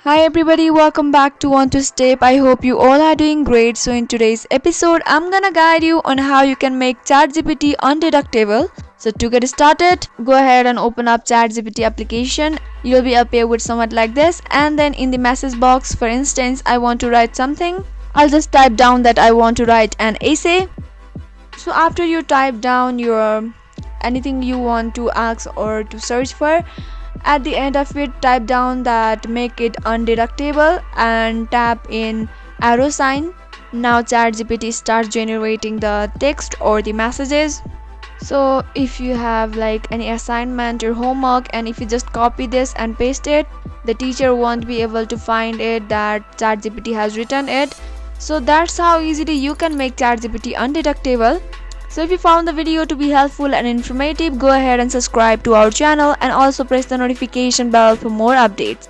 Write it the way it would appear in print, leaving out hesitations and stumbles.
Hi everybody, welcome back to Want to Step. I hope you all are doing great. So in today's episode, I'm gonna guide you on how you can make ChatGPT undetectable. So to get started, go ahead and open up ChatGPT application. You'll be appear with somewhat like this, and then in the message box, for instance, I want to write something. I'll just type down that I want to write an essay. So after you type down your anything you want to ask or to search for, at the end of it type down that make it undetectable and tap in arrow sign. Now ChatGPT starts generating the text or the messages. So if you have like any assignment or homework, and if you just copy this and paste it, the teacher won't be able to find it that ChatGPT has written it. So that's how easily you can make ChatGPT undetectable. So if you found the video to be helpful and informative, go ahead and subscribe to our channel and also press the notification bell for more updates.